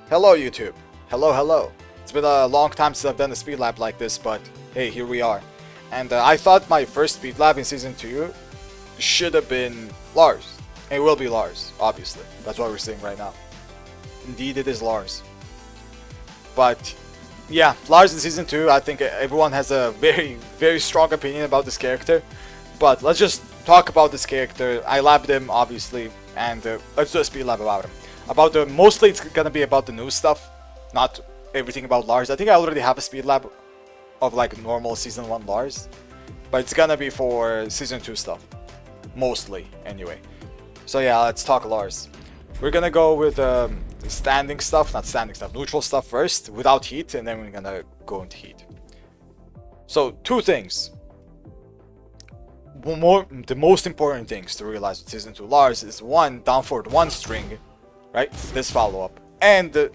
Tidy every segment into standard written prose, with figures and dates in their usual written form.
Hello YouTube. Hello, hello. It's been a long time since I've done a speed lab like this, but hey, here we are. And I thought my first speed lab in Season 2 should have been Lars. It will be Lars, obviously. That's what we're seeing right now. Indeed, it is Lars. But yeah, Lars in Season 2, I think everyone has a very strong opinion about this character. But let's just talk about this character. I labbed him, obviously, and let's do a speed lab about him. Mostly it's gonna be about the new stuff, not everything about Lars. I think I already have a speed lab of like normal Season 1 Lars, but it's gonna be for Season 2 stuff, mostly, anyway. So yeah, let's talk Lars. We're gonna go with the neutral stuff first, without heat, and then we're gonna go into heat. So, two things. The most important things to realize with Season 2 Lars is one, down forward 1 string, right? This follow-up, and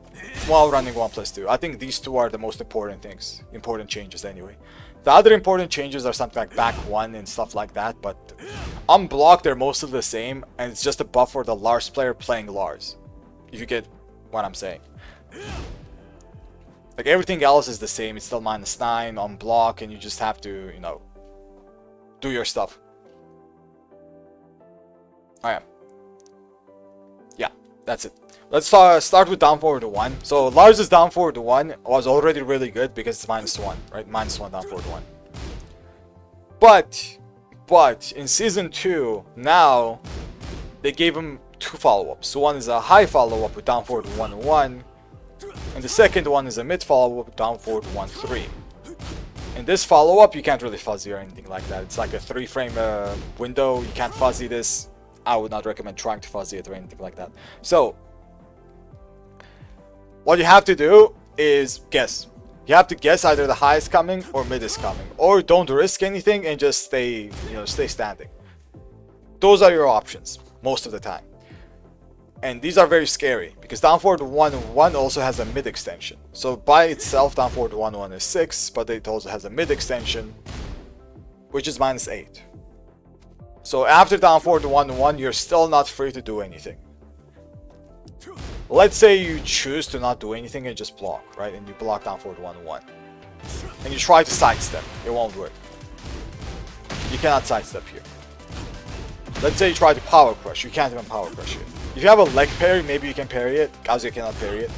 while running 1+2. I think these two are the most important things, important changes anyway. The other important changes are something like back 1 and stuff like that, but unblocked they're mostly the same, and it's just a buff for the Lars player playing Lars, if you get what I'm saying. Like everything else is the same, it's still -9 on block, and you just have to, you know, do your stuff. Alright. Yeah, that's it. Let's start with down forward 1. So Lars' down forward 1 was already really good because it's -1, right? -1 down forward 1. But in Season 2, now they gave him 2 follow-ups. So one is a high follow-up with down forward 1-1, and the second one is a mid follow-up with down forward 1-3. In this follow-up, you can't really fuzzy or anything like that. It's like a 3-frame window. You can't fuzzy this. I would not recommend trying to fuzzy it or anything like that. So what you have to do is guess. You have to guess either the high is coming or mid is coming, or don't risk anything and just stay standing. Those are your options most of the time. And these are very scary because down forward 1-1 also has a mid extension. So by itself, down forward 1-1 is 6, but it also has a mid extension, which is -8. So after down forward 1-1, you're still not free to do anything. Let's say you choose to not do anything and just block, right? And you block down forward 1-1. And you try to sidestep. It won't work. You cannot sidestep here. Let's say you try to power crush. You can't even power crush it. If you have a leg parry, maybe you can parry it. Kazuya cannot parry it.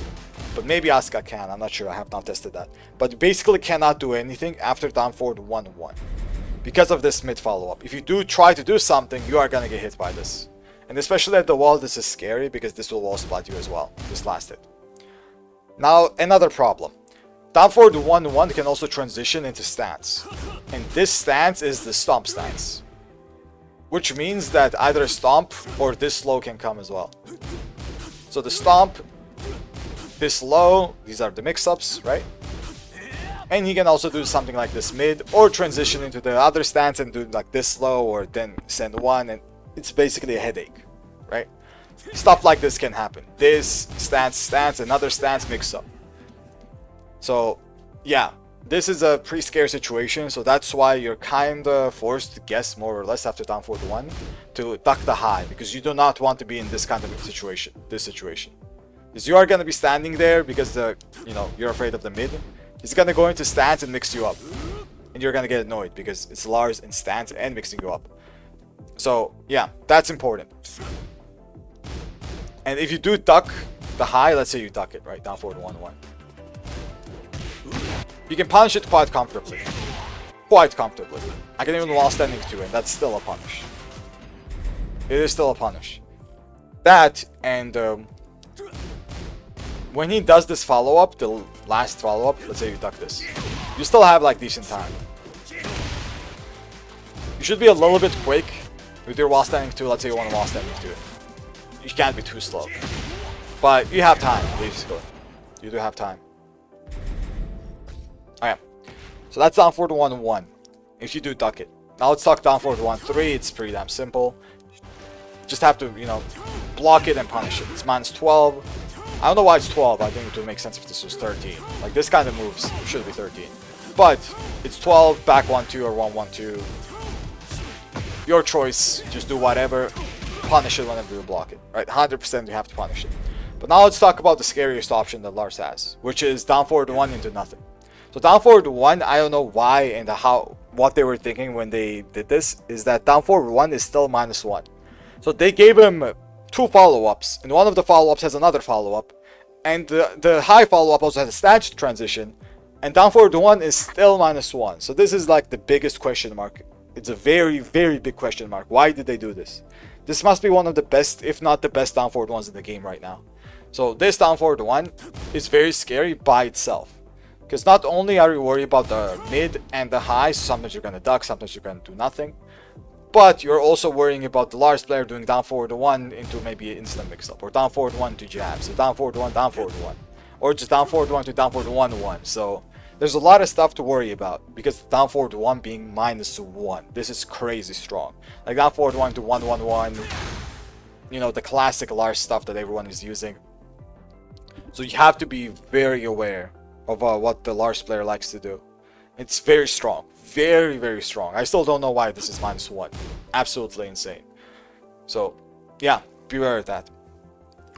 But maybe Asuka can. I'm not sure. I have not tested that. But you basically cannot do anything after down forward 1-1. Because of this mid follow-up. If you do try to do something, you are gonna get hit by this. And especially at the wall, this is scary because this will wall splat you as well. This last hit. Now, another problem. Down forward 1-1 can also transition into stance. And this stance is the stomp stance. Which means that either a stomp or this low can come as well. So the stomp, this low, these are the mix-ups, right? And he can also do something like this mid, or transition into the other stance and do like this low, or then send 1, and it's basically a headache, right? Stuff like this can happen. This stance, another stance mix-up. So yeah, this is a pretty scary situation, so that's why you're kinda forced to guess more or less after down forward 1 to duck the high, because you do not want to be in this kind of situation, because you are gonna be standing there because you're afraid of the mid. He's gonna go into stance and mix you up, and you're gonna get annoyed because it's Lars in stance and mixing you up. So yeah, that's important. And if you do duck the high, let's say you duck it, right, down forward 1-1. You can punish it quite comfortably. I can even wall standing 2, and that's still a punish. It is still a punish. That, and when he does this follow-up, the last follow-up, let's say you duck this, you still have like decent time. You should be a little bit quick with your wall standing 2, let's say you want to wall standing 2. You can't be too slow. But you have time, basically. You do have time. Alright, so that's down forward 1-1, if you do duck it. Now let's talk down forward 1-3, it's pretty damn simple. Just have to, block it and punish it. It's -12. I don't know why it's 12, I think it would make sense if this was 13. Like this kind of moves should be 13. But it's 12, back 1-2 or 1-1-2. Your choice, just do whatever. Punish it whenever you block it, right? 100% you have to punish it. But now let's talk about the scariest option that Lars has, which is down forward 1 into nothing. So down forward 1, I don't know why and what they were thinking when they did this, is that down forward 1 is still -1. So they gave him 2 follow-ups, and one of the follow-ups has another follow-up, and the high follow-up also has a stage transition, and down forward 1 is still -1. So this is like the biggest question mark. It's a very, very big question mark. Why did they do this? This must be one of the best, if not the best, down forward 1s in the game right now. So this down forward 1 is very scary by itself. Because not only are you worried about the mid and the high, so sometimes you're going to duck, sometimes you're going to do nothing. But you're also worrying about the Lars player doing down forward 1 into maybe an instant mix-up. Or down forward 1 to jabs. So down forward 1, down forward 1. Or just down forward 1 to down forward 1-1. So there's a lot of stuff to worry about. Because down forward 1 being -1. This is crazy strong. Like down forward 1 to 1-1-1. You know, the classic Lars stuff that everyone is using. So you have to be very aware of what the Lars player likes to do. It's very strong. Very, very strong. I still don't know why this is -1. Absolutely insane. So, yeah, beware of that.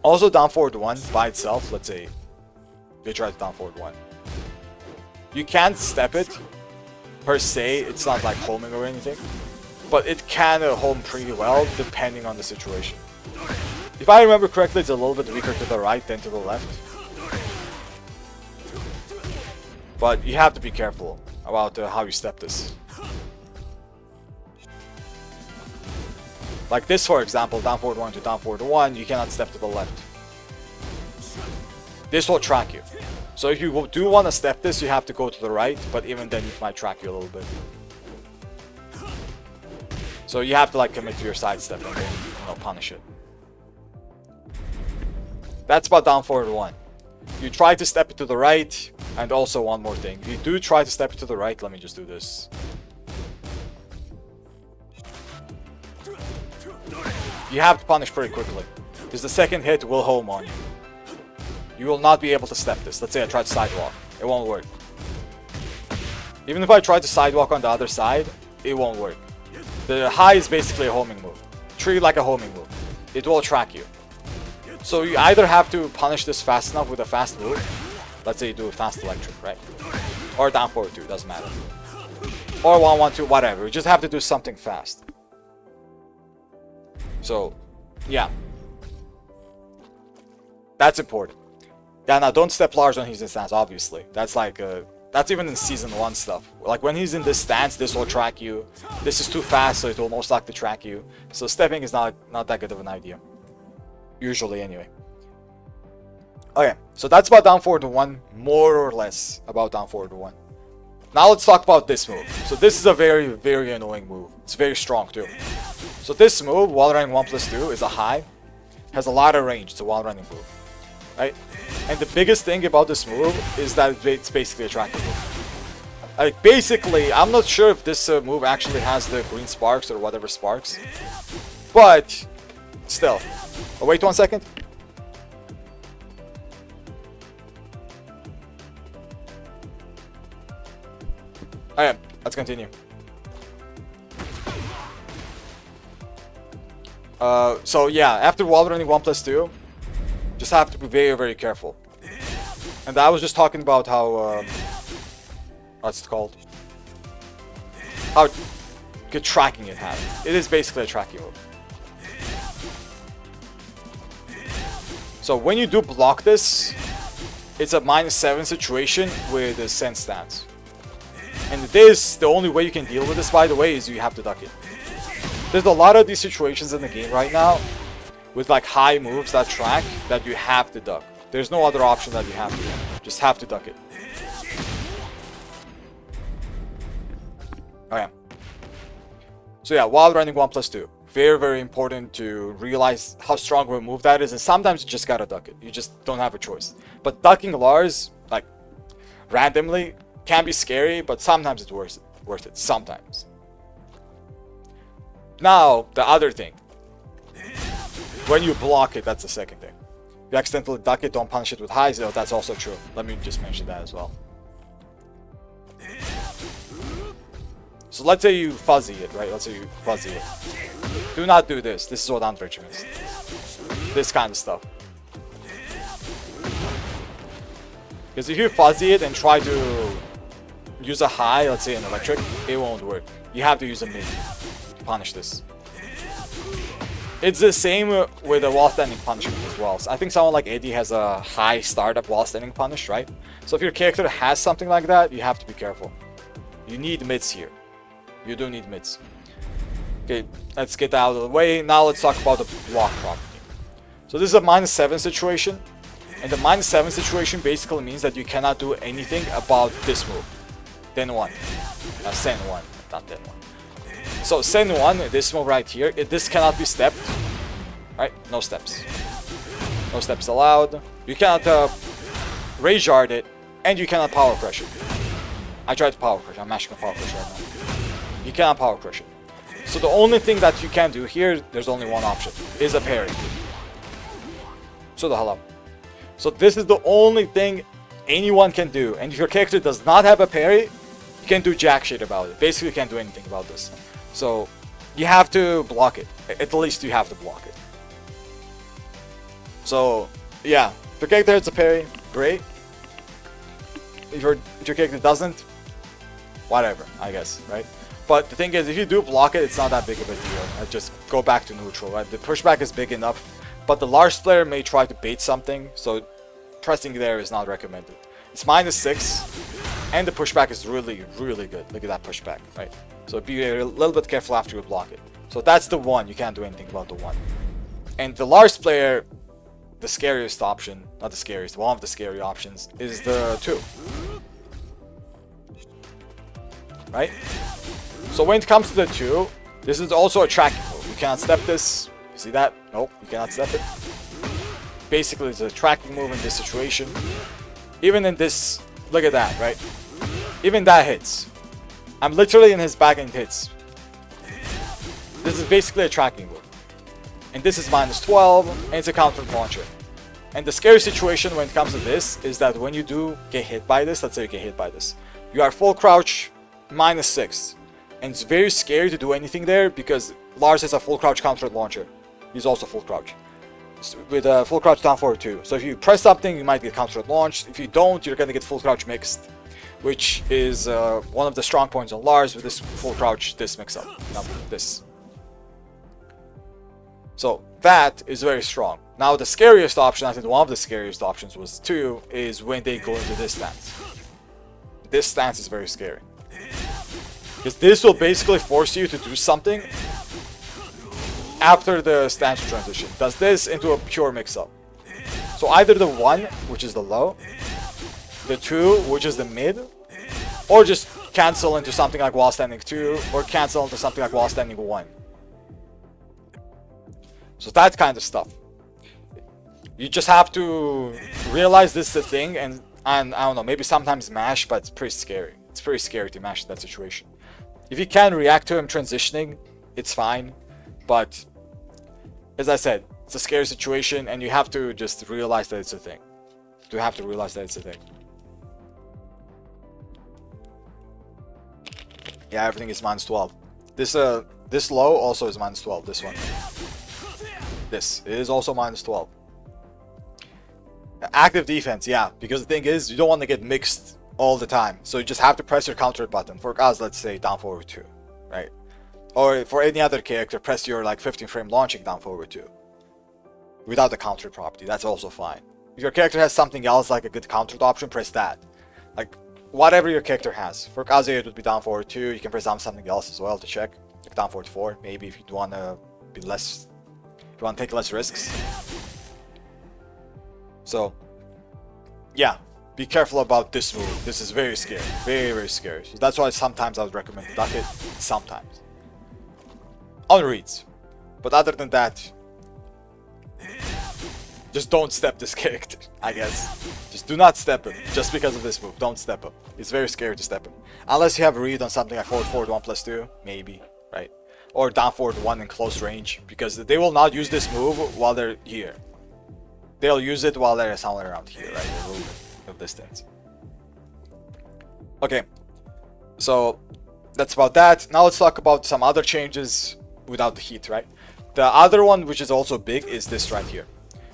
Also, down forward 1 by itself, let's say they try to down forward 1. You can't step it, per se. It's not like homing or anything. But it can home pretty well, depending on the situation. If I remember correctly, it's a little bit weaker to the right than to the left. But you have to be careful about how you step this. Like this, for example, down forward 1 to down forward 1, you cannot step to the left. This will track you. So if you do want to step this, you have to go to the right, but even then it might track you a little bit. So you have to like commit to your sidestep and then, punish it. That's about down forward 1. You try to step it to the right, and also one more thing. If you do try to step it to the right, let me just do this. You have to punish pretty quickly, because the second hit will home on you. You will not be able to step this. Let's say I try to sidewalk. It won't work. Even if I try to sidewalk on the other side, it won't work. The high is basically a homing move. Treat it like a homing move. It will track you. So you either have to punish this fast enough with a fast move. Let's say you do a fast electric, right? Or down forward 2, doesn't matter. Or 1-1-2, whatever. You just have to do something fast. So, yeah. That's important. Yeah, now don't step Lars when he's in stance, obviously. That's like, that's even in Season 1 stuff. Like when he's in this stance, this will track you. This is too fast, so it will most likely track you. So stepping is not that good of an idea. Usually, anyway. Okay, so that's about down forward 1, more or less about down forward 1. Now let's talk about this move. So this is a very, very annoying move. It's very strong too. So this move, while running 1+2, is a high. Has a lot of range. It's a while running move. Right? And the biggest thing about this move is that it's basically a tracking move. Like basically, I'm not sure if this move actually has the green sparks or whatever sparks. But still. Oh, wait 1 second. Alright, let's continue. So yeah, after wall running 1+2, just have to be very, very careful. And I was just talking about how, what's it called? How good tracking it has. It is basically a tracking move. So when you do block this, it's a -7 situation with a sense stance. And this, the only way you can deal with this, by the way, is you have to duck it. There's a lot of these situations in the game right now with like high moves that track that you have to duck. There's no other option that you have to. Just have to duck it. Okay. So yeah, while running 1+2. Very, very important to realize how strong of a move that is, and sometimes you just gotta duck it. You just don't have a choice. But ducking Lars, like, randomly, can be scary, but sometimes it's worth it. Sometimes. Now, the other thing. When you block it, that's the second thing. If you accidentally duck it, don't punish it with highs. Oh, that's also true. Let me just mention that as well. So let's say you fuzzy it, right? Let's say you fuzzy it. Do not do this. This is what unbridging is. This kind of stuff. Because if you fuzzy it and try to use a high, let's say an electric, it won't work. You have to use a mid to punish this. It's the same with the wall standing punishment as well. So I think someone like AD has a high startup wall standing punish, right? So if your character has something like that, you have to be careful. You need mids here. You do need mids. Okay, let's get that out of the way. Now let's talk about the block property. So this is a -7 situation. And the -7 situation basically means that you cannot do anything about this move. Then 1. Sen 1, not then 1. So Sen 1, this move right here, this cannot be stepped. Right? No steps. No steps allowed. You cannot rage guard it, and you cannot power crush it. I tried to power crush. I'm mashing the power crush right now. You cannot power crush it. So the only thing that you can do here, there's only one option, is a parry. So the hell up. So this is the only thing anyone can do. And if your character does not have a parry, you can't do jack shit about it. Basically, you can't do anything about this. So you have to block it. At least you have to block it. So yeah, if your character has a parry, great. If your character doesn't, whatever, I guess, right? But the thing is, if you do block it, it's not that big of a deal. Just go back to neutral, right? The pushback is big enough, but the Lars player may try to bait something, so pressing there is not recommended. It's -6, and the pushback is really, really good. Look at that pushback, right? So be a little bit careful after you block it. So that's the 1. You can't do anything about the 1. And the Lars player, the scariest option, not the scariest, one of the scary options, is the 2. Right? So when it comes to the 2, this is also a tracking move. You cannot step this. You see that? Nope, you cannot step it. Basically, it's a tracking move in this situation. Even in this, look at that, right? Even that hits. I'm literally in his back and it hits. This is basically a tracking move. And this is -12, and it's a counter launcher. And the scary situation when it comes to this is that when you do get hit by this, let's say you get hit by this, you are full crouch -6. And it's very scary to do anything there because Lars has a full crouch counter launcher. He's also full crouch. With a full crouch down forward too. So if you press something, you might get counter launched. If you don't, you're gonna get full crouch mixed, which is one of the strong points on Lars with this full crouch, this mix-up. Not this. So that is very strong. Now the scariest option, I think one of the scariest options was 2, is when they go into this stance. This stance is very scary. Because this will basically force you to do something after the stance transition. Does this into a pure mix-up. So either the 1, which is the low, the 2, which is the mid, or just cancel into something like wall standing 2, or cancel into something like wall standing 1. So that kind of stuff. You just have to realize this is the thing, and I don't know, maybe sometimes mash, but it's pretty scary. It's pretty scary to mash in that situation. If you can react to him transitioning, it's fine. But as I said, it's a scary situation, and you have to just realize that it's a thing. You have to realize that it's a thing. Yeah, everything is -12. This low also is -12. This one. This is also -12. Active defense, yeah, because the thing is, you don't want to get mixed all the time. So you just have to press your counter button. For us, let's say down forward 2, right? Or for any other character, press your like 15 frame launching down forward 2. Without the counter property, that's also fine. If your character has something else like a good countered option, press that. Like whatever your character has. For Kazuyas, it would be down forward 2. You can press down something else as well to check. Like down forward 4, maybe if you want to be less, if you want to take less risks. So yeah, be careful about this move. This is very scary, very, very scary. So that's why sometimes I would recommend duck it. Sometimes on reads, but other than that, just don't step this character, I guess. Just do not step him, just because of this move. Don't step him. It's very scary to step him. Unless you have a read on something like forward 1+2, maybe, right? Or down forward 1 in close range, because they will not use this move while they're here. They'll use it while they're somewhere around here, right? A little bit of distance. Okay, so that's about that. Now let's talk about some other changes without the heat, right? The other one, which is also big, is this right here.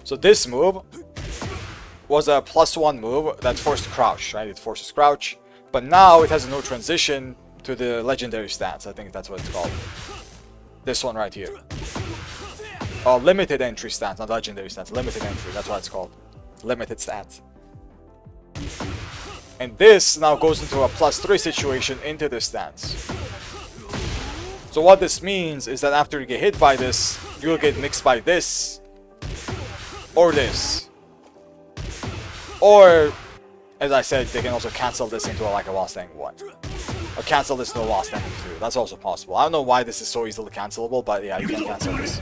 So this move, was a +1 move that forced crouch, right? It forces crouch, but now it has a no transition to the legendary stance. I think that's what it's called. This one right here. Oh, limited entry stance, not legendary stance. Limited entry, that's what it's called. Limited stance. And this now goes into a +3 situation into this stance. So what this means is that after you get hit by this, you'll get mixed by this, or this. Or, as I said, they can also cancel this into like a while standing 1. Or cancel this into a while standing 2. That's also possible. I don't know why this is so easily cancelable, but yeah, you can cancel this.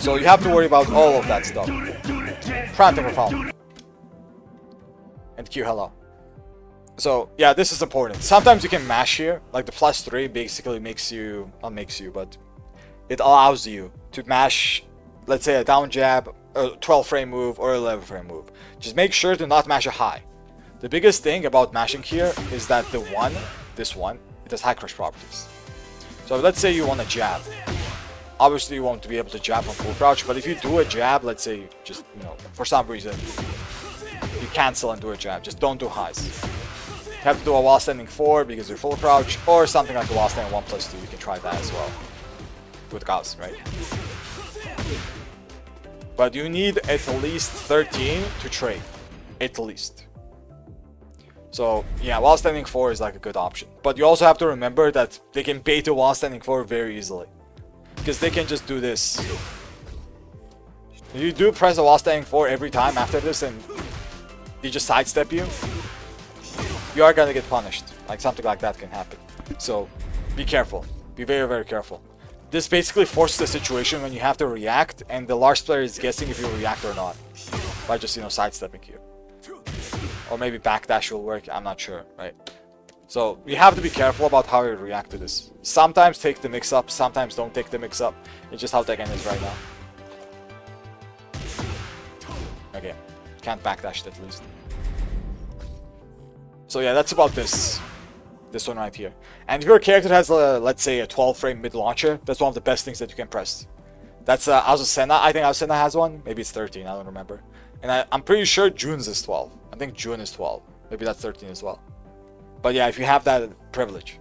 So you have to worry about all of that stuff. Phantom Foul. And Q hello. So yeah, this is important. Sometimes you can mash here, like the +3 basically makes you, not makes you, but it allows you to mash, let's say a down jab, a 12 frame move, or 11 frame move. Just make sure to not mash a high. The biggest thing about mashing here is that the one, this one, it has high crush properties. So let's say you want to jab. Obviously you won't be able to jab from full crouch, but if you do a jab, let's say just, you know, for some reason, you cancel and do a jab, just don't do highs. You have to do a while standing 4 because you're full crouch, or something like a while standing 1+2. You can try that as well with Gauss, right? But you need at least 13 to trade, at least. So yeah, while standing 4 is like a good option. But you also have to remember that they can bait a while standing 4 very easily, because they can just do this. If you do press a while standing 4 every time after this and they just sidestep you, you are gonna get punished. Like something like that can happen. So be careful. Be very, very careful. This basically forces a situation when you have to react and the Lars player is guessing if you react or not by just, you know, sidestepping you. Or maybe backdash will work, I'm not sure, right? So you have to be careful about how you react to this. Sometimes take the mix-up, sometimes don't take the mix-up. It's just how Tekken is right now. Okay, can't backdash it at least. So yeah, that's about this one right here. And if your character has, let's say, a 12 frame mid launcher, that's one of the best things that you can press. That's Azucena. I think Azucena has one. Maybe it's 13, I don't remember. And I'm pretty sure June's is 12. I think June is 12. Maybe that's 13 as well. But yeah, if you have that privilege,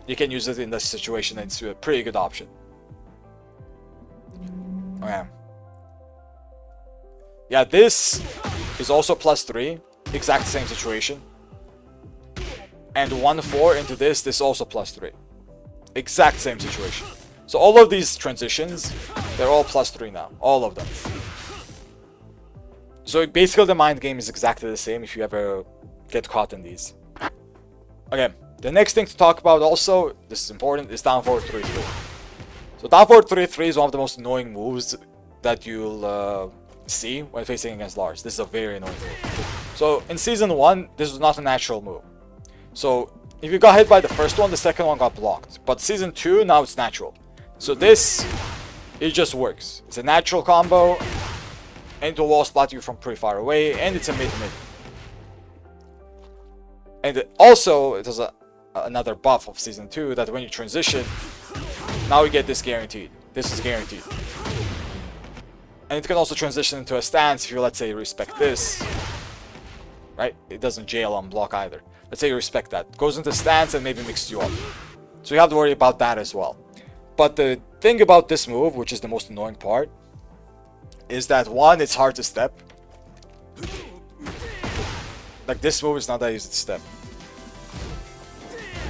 you can use it in this situation. It's a pretty good option. Okay. Yeah, this is also +3. Exact same situation. And 1-4 into this is also +3. Exact same situation. So all of these transitions, they're all +3 now. All of them. So basically the mind game is exactly the same if you ever get caught in these. Okay, the next thing to talk about also, this is important, is down forward 3-3. So down forward 3-3 is one of the most annoying moves that you'll see when facing against Lars. This is a very annoying move. So in season 1, this was not a natural move. So if you got hit by the first one, the second one got blocked. But season 2, now it's natural. So this, it just works. It's a natural combo, and it will wall splat you from pretty far away, and it's a mid-mid. And also, it has another buff of season 2, that when you transition, now you get this guaranteed. This is guaranteed. And it can also transition into a stance if you, let's say, respect this. Right? It doesn't jail on block either. Let's say you respect that. Goes into stance and maybe mixes you up. So you have to worry about that as well. But the thing about this move, which is the most annoying part, is that one, it's hard to step. Like this move is not that easy to step.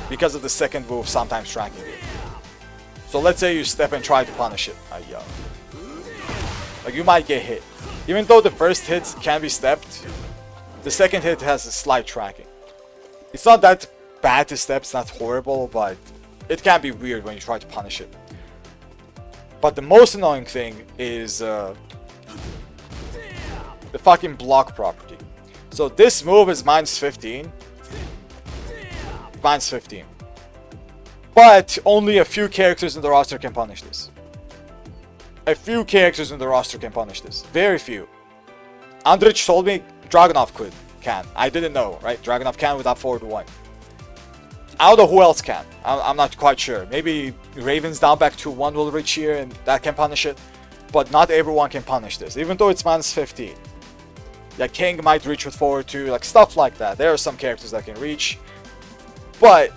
Because of the second move sometimes tracking you. So let's say you step and try to punish it. Like you might get hit. Even though the first hit can be stepped, the second hit has a slight tracking. It's not that bad to step, it's not horrible, but it can be weird when you try to punish it. But the most annoying thing is the fucking block property. So this move is -15. -15. But only a few characters in the roster can punish this. A few characters in the roster can punish this. Very few. Andrich told me Dragunov can. I didn't know, right? Dragunov can with up forward 1. I don't know who else can. I'm not quite sure. Maybe Raven's down back to 1 will reach here and that can punish it. But not everyone can punish this, even though it's -15. Yeah, King might reach with forward 2, like stuff like that. There are some characters that can reach. But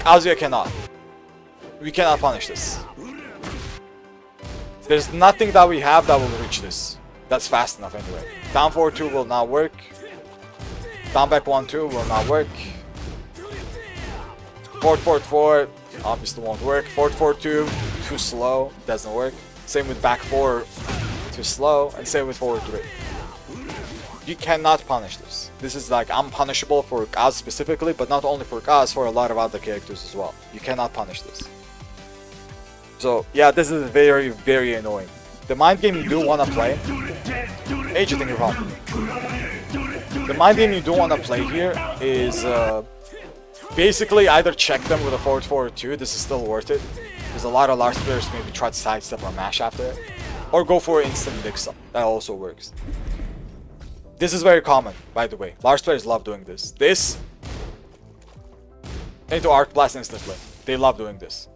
Kazuya cannot. We cannot punish this. There's nothing that we have that will reach this. That's fast enough anyway. Down forward 2 will not work. Down back 1-2 will not work. Forward 4 obviously won't work. Forward 2 too slow, doesn't work. Same with back 4, too slow, and same with forward 3. You cannot punish this. This is like unpunishable for Kaz specifically, but not only for Kaz, for a lot of other characters as well. You cannot punish this. So yeah, this is very, very annoying. The mind game you do want to play... Age, I think you're wrong. The mind game you do want to play here is basically either check them with a forward 2, this is still worth it. Because a lot of Lars players maybe try to sidestep or mash after it. Or go for instant mix-up, that also works. This is very common, by the way. Lars players love doing this. This, into Arc Blast instantly. They love doing this.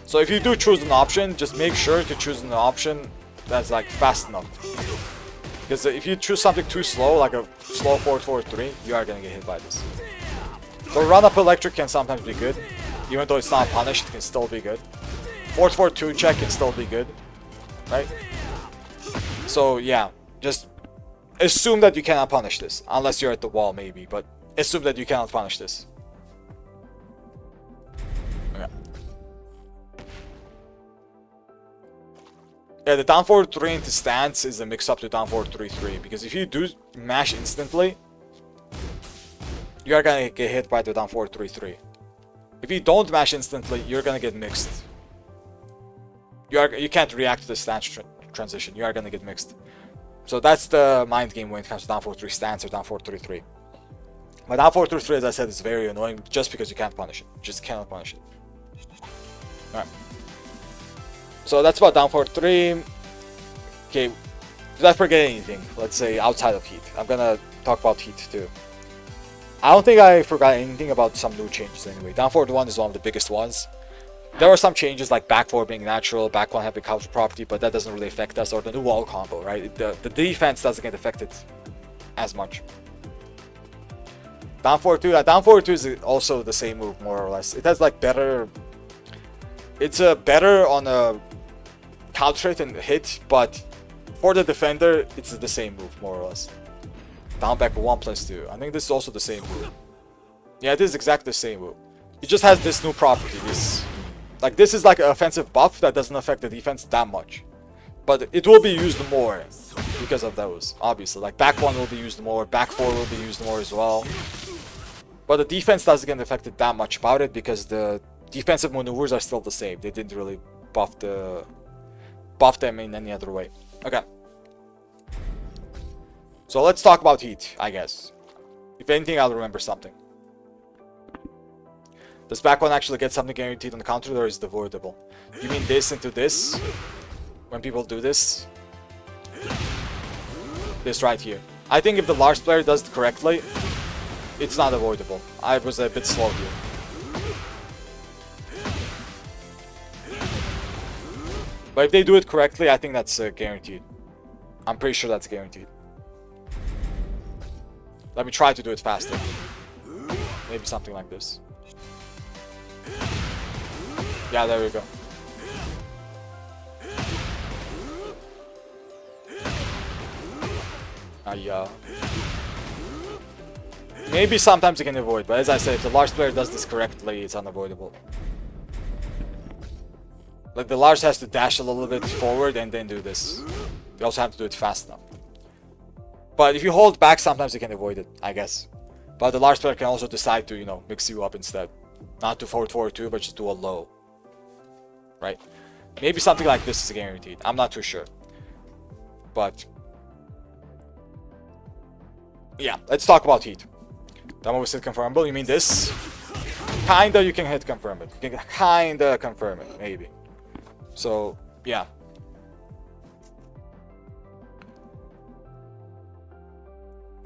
So if you do choose an option, just make sure to choose an option that's like fast enough. Because if you choose something too slow, like a slow forward 3, you are gonna get hit by this. So run up electric can sometimes be good. Even though it's not punished, it can still be good. Forward 2 check can still be good. Right? So yeah, just assume that you cannot punish this. Unless you're at the wall maybe, but assume that you cannot punish this. Yeah, the down forward 3 into stance is a mix-up to down forward 3-3, because if you do mash instantly, you are gonna get hit by the down forward 3-3. If you don't mash instantly, you're gonna get mixed. You can't react to the stance transition, you are gonna get mixed. So that's the mind game when it comes to down forward 3 stance or down forward 3-3. But down forward 3-3, as I said, is very annoying just because you can't punish it. You just cannot punish it. Alright. So that's about down forward 3. Okay, did I forget anything? Let's say outside of heat. I'm gonna talk about heat too. I don't think I forgot anything about some new changes anyway. Down forward 1 is one of the biggest ones. There are some changes like back 4 being natural, back 1 having counter property, but that doesn't really affect us, or the new wall combo, right? The defense doesn't get affected as much. Down forward 2, down forward 2 is also the same move more or less. It has like better... It's better on a counter hit and hit, but for the defender, it's the same move more or less. Down back 1+2. I think this is also the same move. Yeah, it is exactly the same move. It just has this new property. This is like an offensive buff that doesn't affect the defense that much. But it will be used more because of those, obviously. Like back 1 will be used more, back 4 will be used more as well. But the defense doesn't get affected that much about it because the defensive maneuvers are still the same. They didn't really buff them in any other way. Okay. So let's talk about heat, I guess. If anything, I'll remember something. Does back 1 actually get something guaranteed on the counter, or is it avoidable? You mean this into this? When people do this? This right here. I think if the Lars player does it correctly, it's not avoidable. I was a bit slow here. But if they do it correctly, I think that's guaranteed. I'm pretty sure that's guaranteed. Let me try to do it faster. Maybe something like this. Yeah, there we go. Yeah. Maybe sometimes you can avoid, but as I said, if the Lars player does this correctly, it's unavoidable. Like the Lars has to dash a little bit forward and then do this. You also have to do it fast enough. But if you hold back, sometimes you can avoid it, I guess. But the Lars player can also decide to, you know, mix you up instead. Not to forward 2, but just do a low. Right? Maybe something like this is guaranteed. I'm not too sure. But yeah, let's talk about heat. That one was hit confirmable. You mean this? Kinda you can hit confirm it. You can kinda confirm it, maybe. So, yeah.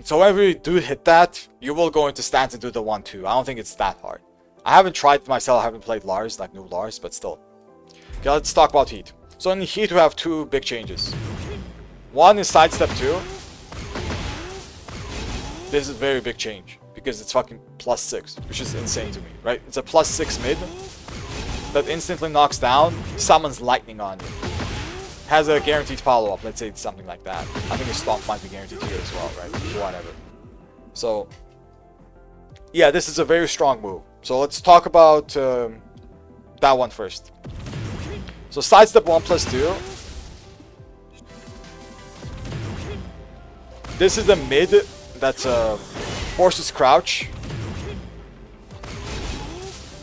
So whenever you do hit that, you will go into stance and do the 1-2. I don't think it's that hard. I haven't tried myself, I haven't played Lars, like new Lars, but still. Okay, let's talk about heat. So in heat we have two big changes. One is sidestep 2. This is a very big change because it's fucking +6, which is insane to me, right? It's a +6 mid that instantly knocks down, summons lightning on you. Has a guaranteed follow-up, let's say it's something like that. I think a stomp might be guaranteed here as well, right? Whatever. So, yeah, this is a very strong move. So let's talk about that one first. So sidestep 1+2. This is the mid that forces crouch.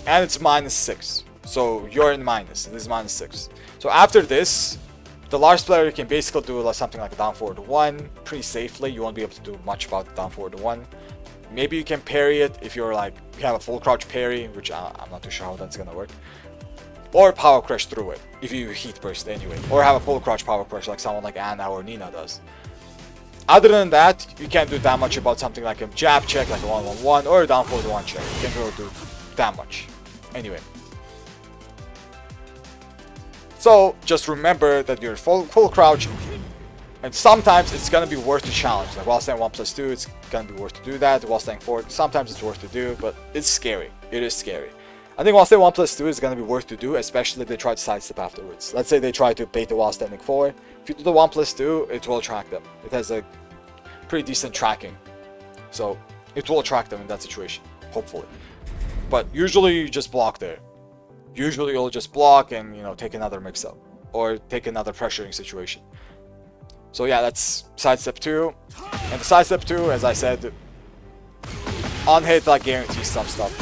And it's -6. So you're in minus. This is -6. So after this, the Lars player can basically do something like a down forward 1 pretty safely. You won't be able to do much about the down forward 1. Maybe you can parry it if you're like, you have a full crouch parry, which I'm not too sure how that's gonna work. Or power crush through it, if you heat burst anyway. Or have a full crouch power crush like someone like Anna or Nina does. Other than that, you can't do that much about something like a jab check, like a 1-1-1, or a down forward 1 check. You can't really do that much. Anyway. So, just remember that you're full crouch, and sometimes it's gonna be worth to challenge. Like while staying 1+2, it's gonna be worth to do that. While staying 4, sometimes it's worth to do, but it's scary. It is scary. I think while staying 1+2 is gonna be worth to do, especially if they try to sidestep afterwards. Let's say they try to bait the while standing 4. If you do the 1+2, it will track them. It has a pretty decent tracking, so it will track them in that situation, hopefully. But usually you just block there. Usually you'll just block and, you know, take another mix-up or take another pressuring situation. So yeah, that's sidestep 2. And the sidestep 2, as I said, on hit like guarantees some stuff.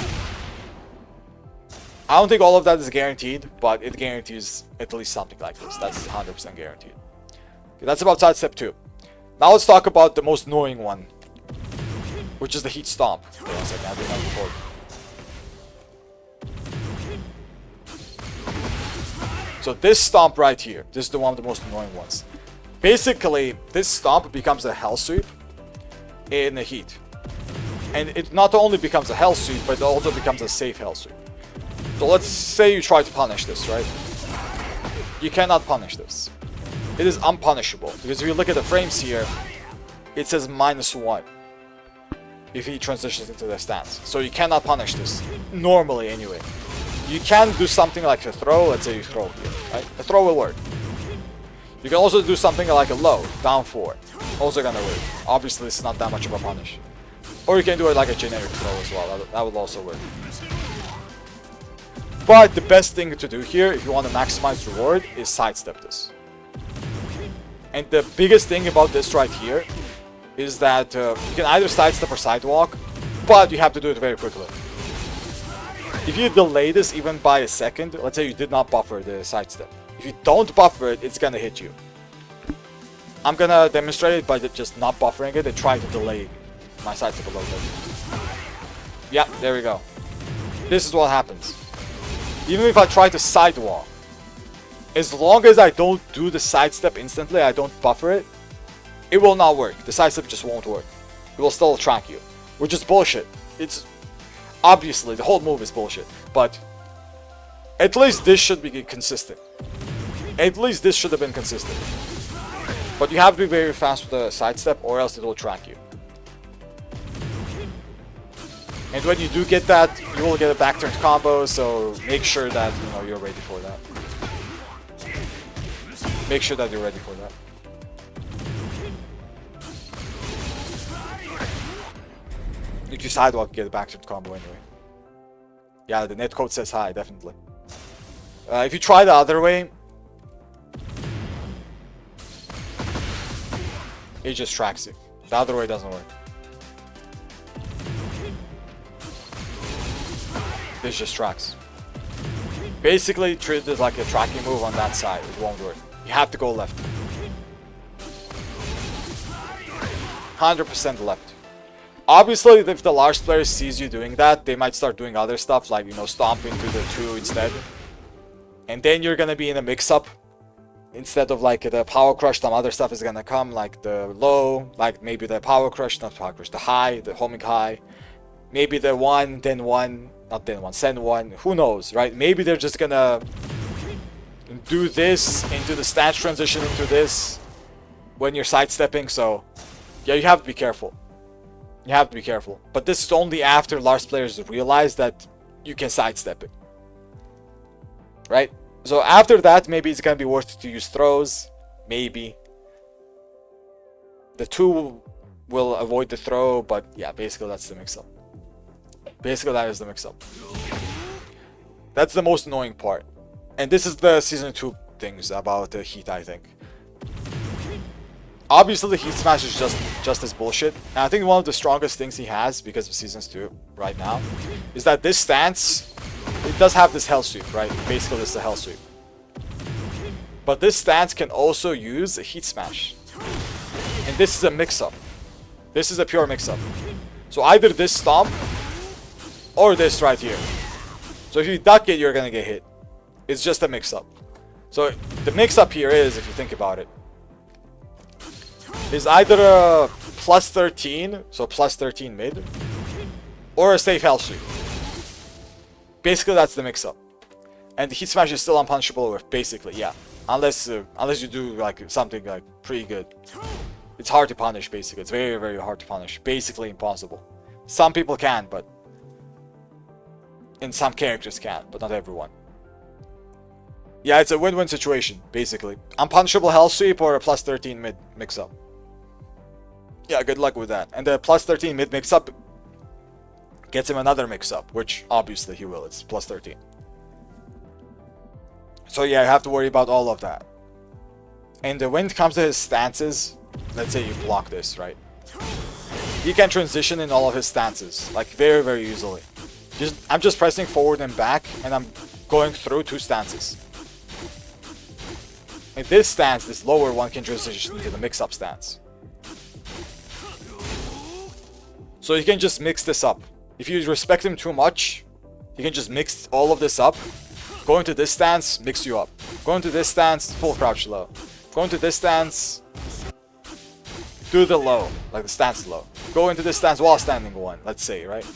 I don't think all of that is guaranteed, but it guarantees at least something like this. That's 100% guaranteed. Okay, that's about sidestep 2. Now let's talk about the most annoying one, which is the heat stomp. Okay, one second, I did not record. So this stomp right here, this is the one of the most annoying ones. Basically, this stomp becomes a hell sweep in the heat. And it not only becomes a hell sweep, but it also becomes a safe hell sweep. So let's say you try to punish this, right? You cannot punish this. It is unpunishable. Because if you look at the frames here, it says -1 if he transitions into the stance. So you cannot punish this. Normally, anyway. You can do something like a throw. Let's say you throw here, right? A throw will work. You can also do something like a low, down 4. Also gonna work. Obviously, it's not that much of a punish. Or you can do it like a generic throw as well. That would also work. But the best thing to do here, if you want to maximize reward, is sidestep this. And the biggest thing about this right here is that you can either sidestep or sidewalk, but you have to do it very quickly. If you delay this even by a second, let's say you did not buffer the sidestep. If you don't buffer it, it's gonna hit you. I'm gonna demonstrate it by just not buffering it and try to delay my sidestep a little bit. Yeah, there we go. This is what happens. Even if I try to sidewalk, as long as I don't do the sidestep instantly, I don't buffer it, it will not work. The sidestep just won't work. It will still track you, which is bullshit. It's obviously the whole move is bullshit, but at least this should be consistent. At least this should have been consistent. But you have to be very fast with the sidestep, or else it will track you. And when you do get that, you will get a back-turned combo, so make sure that you're ready for that. Make sure that you're ready for that. If you sidewalk, you get a back-turned combo anyway. Yeah, the netcode says hi, definitely. If you try the other way, it just tracks you. The other way doesn't work. This just tracks. Basically, treat it like a tracking move on that side. It won't work. You have to go left. 100% left. Obviously, if the Lars player sees you doing that, they might start doing other stuff, like, stomp into the 2 instead. And then you're gonna be in a mix-up. Instead of, like, the power crush, some other stuff is gonna come, like the low, like maybe the power crush, not power crush, the high, the homing high. Maybe the 1, then 1, not then 1, send 1, who knows, right? Maybe they're just gonna do this into the stance transition into this. when you're sidestepping, so yeah, you have to be careful. You have to be careful. But this is only after Lars players realize that you can sidestep it. Right? So after that, maybe it's gonna be worth it to use throws. Maybe. The 2 will avoid the throw, but yeah, basically that's the mix-up. Basically that is the mix-up. That's the most annoying part. And this is the Season 2 things about the Heat, I think. Obviously, the Heat Smash is just as bullshit. And I think one of the strongest things he has, because of Seasons 2 right now, is that this stance, it does have this Hell Sweep, right? Basically, this is a Hell Sweep. But this stance can also use a Heat Smash. And this is a mix-up. This is a pure mix-up. So either this stomp, or this right here. So if you duck it, you're gonna get hit. It's just a mix-up. So the mix-up here is, if you think about it, is either a plus 13, so plus 13 mid, or a safe Hell Sweep. Basically, that's the mix-up. And the Heat Smash is still unpunishable with, basically, yeah. Unless you do like something like pretty good. It's hard to punish, basically. It's very, very hard to punish. Basically impossible. Some people can, but... And some characters can, but not everyone. Yeah, it's a win-win situation, basically. Unpunishable Hell Sweep or a plus 13 mid mix-up. Yeah, good luck with that. And the plus 13 mid mix-up gets him another mix-up, which obviously he will. It's plus 13. So yeah, you have to worry about all of that. And when it comes to his stances, let's say you block this, right? He can transition in all of his stances, like very, very easily. I'm just pressing forward and back, and I'm going through 2 stances. And this stance, this lower one, can transition to the mix-up stance. So you can just mix this up. If you respect him too much, you can just mix all of this up. Going to this stance, mix you up. Going to this stance, full crouch low. Going to this stance, do the low, like the stance low. Go into this stance while standing 1, let's say, right?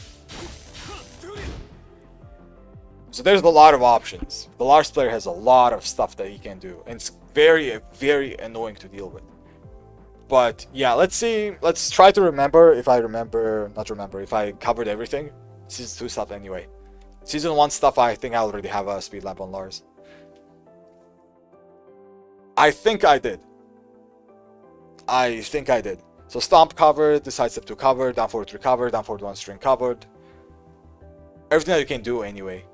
So there's a lot of options. The Lars player has a lot of stuff that he can do. And it's very, very annoying to deal with. But yeah, let's see. Let's try to remember if I covered everything. Season 2 stuff anyway. Season 1 stuff, I think I already have a speed lamp on Lars. I think I did. So stomp covered, the sidestep 2 covered, down forward 3 covered, down forward 1 string covered. Everything that you can do anyway.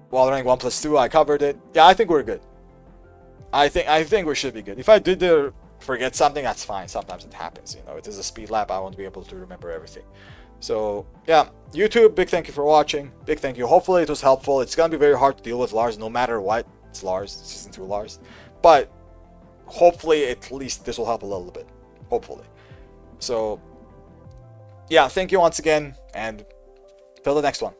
While running 1+2, I covered it. Yeah, I think we're good. I think we should be good. If I did forget something, that's fine. Sometimes it happens, you know. It is a speed lab. I won't be able to remember everything. So, yeah. YouTube, big thank you for watching. Big thank you. Hopefully it was helpful. It's going to be very hard to deal with Lars no matter what. It's Lars. Season 2 Lars. But, hopefully at least this will help a little bit. Hopefully. So, yeah. Thank you once again. And till the next one.